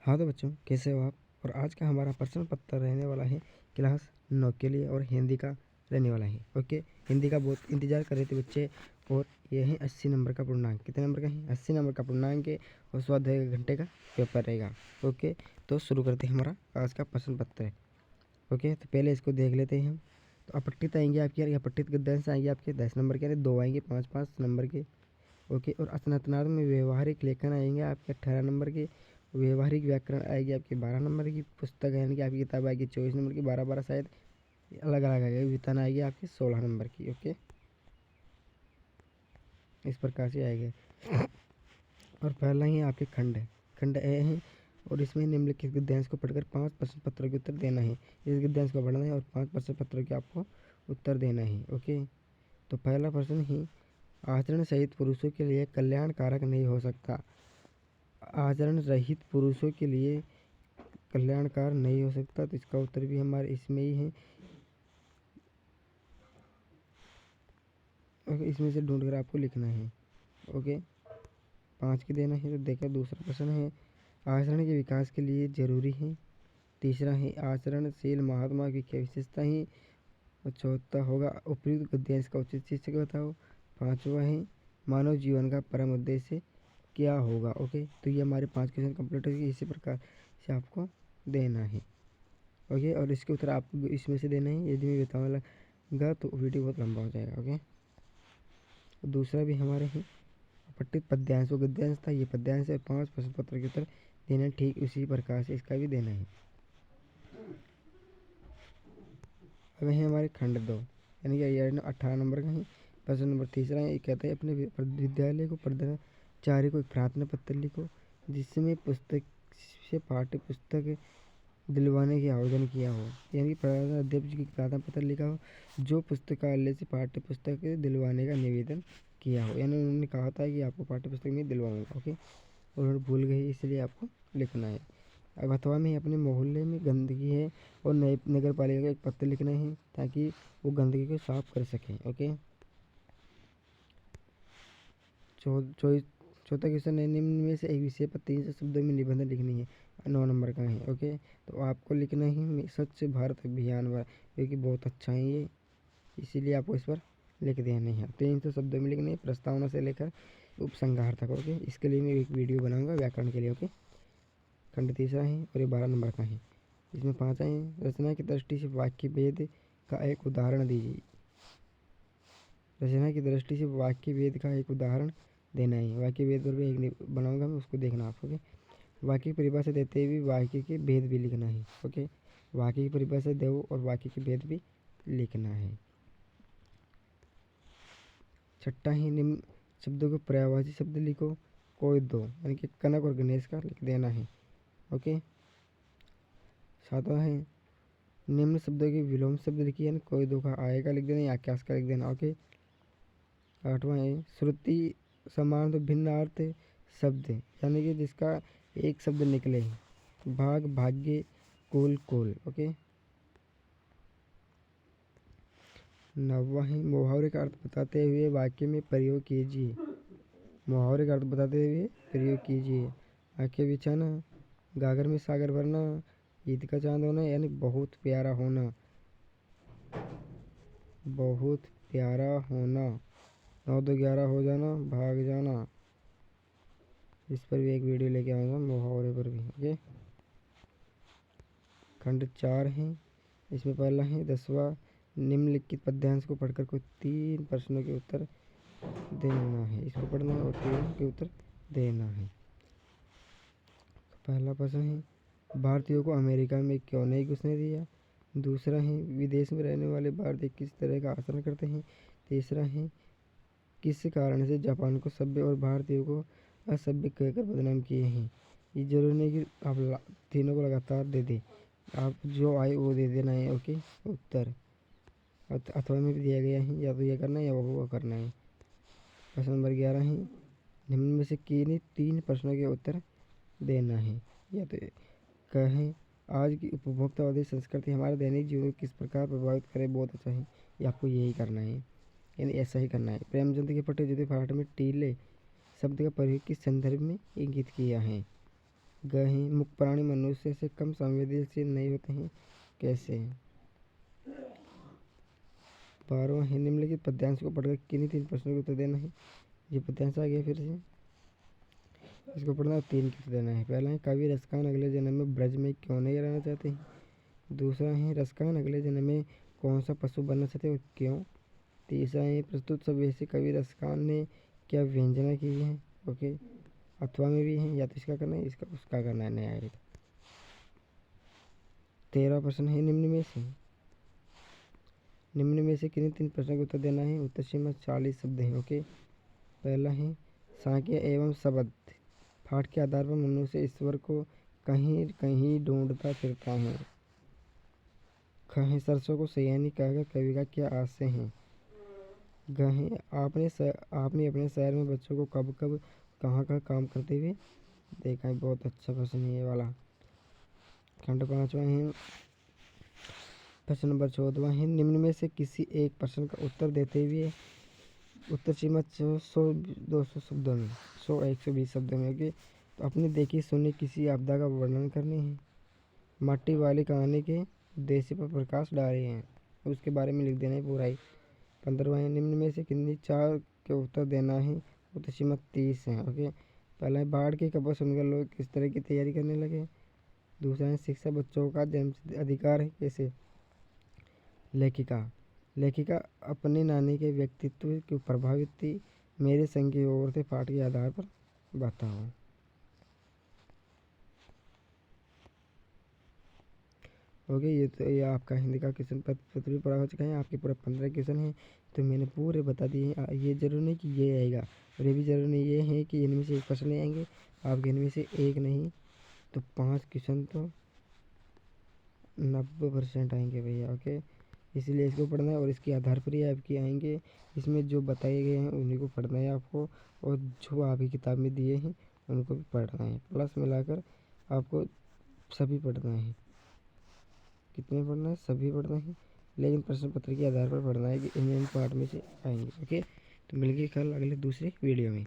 हाँ तो बच्चों, कैसे हो आप। और आज का हमारा प्रश्न पत्र रहने वाला है क्लास 9 के लिए और हिंदी का रहने वाला है। ओके, हिंदी का बहुत इंतजार कर रहे थे बच्चे। और ये है 80 नंबर का पूर्णांक। कितने नंबर का है? 80 नंबर का पूर्णांक है। और उसके बाद 1 घंटे का पेपर रहेगा। ओके, तो शुरू करते हैं हमारा आज का प्रश्न पत्र है। ओके, तो पहले इसको देख लेते हैं हम। तो अपठित आएंगे आपके, यार अपठित गद्यांश आएंगे आपके 10 नंबर के, यानी 2 आएंगे 5-5 नंबर के। ओके, और असंरचनात्मक में व्यवहारिक लेखन आएंगे आपके 18 नंबर के। व्यवहारिक व्याकरण आएगी आपकी 12 नंबर की पुस्तक, यानी कि आपकी किताब आएगी 24 नंबर की। 12-12 शायद अलग अलग आएगी। वितान आएगी आपकी 16 नंबर की। ओके, इस प्रकार से आएगी। और पहला ही आपके खंड है, खंड ए है। और इसमें निम्नलिखित गद्यांश को पढ़कर 5 प्रश्न पत्रों के उत्तर देना है। इस गद्यांश को पढ़ना है और 5 प्रश्न पत्रों के आपको उत्तर देना है। ओके, तो पहला प्रश्न ही, आचरण सहित पुरुषों के लिए कल्याणकारक नहीं हो सकता। आचरण रहित पुरुषों के लिए कल्याणकार नहीं हो सकता। तो इसका उत्तर भी हमारे इसमें ही है। ओके, इसमें से ढूंढ कर आपको लिखना है। ओके, 5 की देना है। तो देखो दूसरा प्रश्न है, आचरण के विकास के लिए जरूरी है। तीसरा है, आचरणशील महात्मा की क्या विशेषता है। और चौथा होगा, उपयुक्त गद्यांश का उचित शीर्षक बताओ। 5वां है, मानव जीवन का परम उद्देश्य क्या होगा। ओके, तो ये हमारे 5 क्वेश्चन कंप्लीट हो गए। इसी प्रकार से आपको देना है। ओके, और इसके उत्तर आपको इसमें से देना है। यदि मैं बताने लगा तो वीडियो बहुत लंबा हो जाएगा। ओके, तो दूसरा भी हमारे हैं अपठित पद्यांश, वो गद्यांश था, ये पद्यांश है। 5 प्रश्न पत्र के उत्तर देना है। ठीक उसी प्रकार से इसका भी देना है। अब है हमारे खंड 2, यानी कि ये 18 नंबर का है। प्रश्न नंबर तीसरा है, ये कहता है अपने विद्यालय को प्रधानाचार्य को एक प्रार्थना पत्र लिखो जिसमें पुस्तक से पाठ्य पुस्तक दिलवाने की आवेदन किया हो। यानी प्रधानाध्यापक जी की प्रार्थना पत्र लिखा हो जो पुस्तकालय से पाठ्य पुस्तक दिलवाने का निवेदन किया हो। यानी उन्होंने कहा था कि आपको पाठ्य पुस्तक में दिलवाऊंगा। ओके, और उन्होंने भूल गए, इसलिए आपको लिखना है। अब अथवा में अपने मोहल्ले में गंदगी है और नए नगर पालिका को एक पत्र लिखना है ताकि वो गंदगी को साफ कर सकें। ओके, चौथा क्वेश्चन है, निम्न में से एक विषय पर 300 शब्दों में निबंध लिखनी है। 9 नंबर का है। ओके, तो आपको लिखना है स्वच्छ भारत अभियान पर, क्योंकि बहुत अच्छा है ये, इसीलिए आपको इस पर लिख देना है। 300 शब्दों में लिखने है, प्रस्तावना से लेकर उपसंहार तक। ओके, इसके लिए मैं एक वीडियो बनाऊंगा व्याकरण के लिए। ओके, खंड तीसरा है और ये 12 नंबर का है। इसमें 5 है, रचना की दृष्टि से वाक्य भेद का एक उदाहरण दीजिए। रचना की दृष्टि से वाक्य भेद का एक उदाहरण देना है। वाक्य भेद पर भी एक बनाऊंगा मैं, उसको देखना आप। ओके, वाक्य की परिभाषा देते हुए वाक्य के भेद भी लिखना है। ओके, वाक्य की परिभाषा दो और वाक्य के भेद भी लिखना है। छठा ही, निम्न शब्दों को पर्यायवाची शब्द लिखो कोई दो, यानी कि कनक और गणेश का लिख देना है। ओके, सातवां है, निम्न शब्दों के विलोम शब्द लिखिए, यानी कोई दो का आएगा लिख देना या आकाश का लिख देना। ओके, आठवां है, श्रुति समान तो भिन्न अर्थ शब्द, यानी कि जिसका एक शब्द निकले। भाग, भाग्य, कुल, कुल। ओके, नौवां है, मुहावरे का अर्थ बताते हुए वाक्य में प्रयोग कीजिए। मुहावरे का अर्थ बताते हुए प्रयोग कीजिए। आंखें बिछाना, गागर में सागर भरना, ईद का चांद होना, यानी बहुत प्यारा होना। बहुत प्यारा होना, 9-2-11 हो जाना, भाग जाना। इस पर भी एक वीडियो लेके आऊँगा, मुहावरे पर भी। ओके, खंड 4 है। इसमें पहला है 10वां, निम्नलिखित पद्यांश को पढ़कर कोई 3 प्रश्नों के उत्तर देना है। इसको पढ़ना है और 3 के उत्तर देना है। तो पहला प्रश्न है, भारतीयों को अमेरिका में क्यों नहीं घुसने दिया। दूसरा है, विदेश में रहने वाले भारतीय किस तरह का आचरण करते हैं। तीसरा है, किस कारण से जापान को सभ्य और भारतीयों को असभ्य कहकर बदनाम किए हैं। ये जरूरी नहीं कि आप तीनों को लगातार दे दें, आप जो आए वो दे देना है। ओके, उत्तर अथवा में भी दिया गया है, या तो ये करना है या वो करना है। प्रश्न नंबर 11 है, निम्न में से किन्हीं 3 प्रश्नों के उत्तर देना है। या तो कहें, आज की उपभोक्तावादी संस्कृति हमारे दैनिक जीवन को किस प्रकार प्रभावित करे। बहुत अच्छा है, ये आपको यही करना है, यानी ऐसा ही करना है। प्रेमचंद के पट्टे जूते फाड़ में टीले शब्द का प्रयोग किस संदर्भ में इंगित किया है। ग है मुख्य प्राणी मनुष्य से कम संवेदनशील नहीं होते हैं, कैसे? 12वां है निम्नलिखित पद्यांश को पढ़कर किन्हीं 3 प्रश्नों का उत्तर देना है। ये पद्यांश आ गया फिर से, इसको पढ़ना है, 3 के उत्तर देना है। पहला है कवि रसखान अगले जन्म में ब्रज में क्यों नहीं रहना चाहते हैं। दूसरा है रसखान अगले जन्म में कौन सा पशु बनना चाहते और क्यों। तीसरा है प्रस्तुत सब ऐसे कवि रसखान ने क्या व्यंजना की है, ओके, अथवा में भी है, या तो इसका करना है इसका उसका करना है, नहीं आएगा। 13वां प्रश्न है निम्न में से किन्हीं 3 प्रश्नों का उत्तर देना है। उत्तर सीमा 40 शब्द हैं, ओके। पहला है सांख्य एवं शब्द पाठ के आधार पर मनुष्य ईश्वर को कहीं कहीं ढूंढता फिरता है। कहें सरसों को सयानी कहकर कवि का क्या आशय है। गहें आपने अपने शहर में बच्चों को कब कब कहाँ कहाँ काम करते हुए देखा है। बहुत अच्छा प्रश्न है ये वाला। खंड 5वां है प्रश्न नंबर 14वां है निम्न में से किसी एक प्रश्न का उत्तर देते हुए उत्तर सीमा 100-200 शब्दों में 100-120 शब्दों में, ओके। तो अपनी देखी सुनी किसी आपदा का वर्णन करने हैं। माटी वाली कहानी के उद्देश्य पर प्रकाश डाले हैं, उसके बारे में लिख देना है पूरा ही। 15वां है निम्न में से किन्हीं 4 के उत्तर देना है। उत्तर सीमा 30 है, ओके। पहला है बाढ़ की खबर सुनकर लोग किस तरह की तैयारी करने लगे। दूसरा है शिक्षा बच्चों का जन्मसिद्ध अधिकार है, कैसे। लेखिका अपने नानी के व्यक्तित्व क्यों प्रभावित थी। मेरे संग की ओर से पाठ के आधार पर बताओ। ओके, ये आपका हिंदी का क्वेश्चन पत्र भी पूरा हो चुका है। आपके पूरा 15 क्वेश्चन हैं तो मैंने पूरे बता दिए हैं। ये जरूर नहीं कि ये आएगा और ये भी जरूर नहीं ये है कि इनमें से एक क्वेश्चन नहीं आएंगे। आपके इनमें से एक नहीं तो 5 क्वेश्चन तो 90% आएंगे भैया, ओके। इसलिए इसको पढ़ना है और इसके आधार पर ही आपके आएंगे। इसमें जो बताए गए हैं उन्हीं को पढ़ना है आपको, और जो आपकी किताब में दिए हैं उनको भी पढ़ना है। प्लस मिलाकर आपको सभी पढ़ना है। कितने पढ़ना है, सभी पढ़ना है, लेकिन प्रश्न पत्र के आधार पर पढ़ना है कि इन पार्ट में से आएंगे, ओके। तो मिलके कल अगले दूसरे वीडियो में।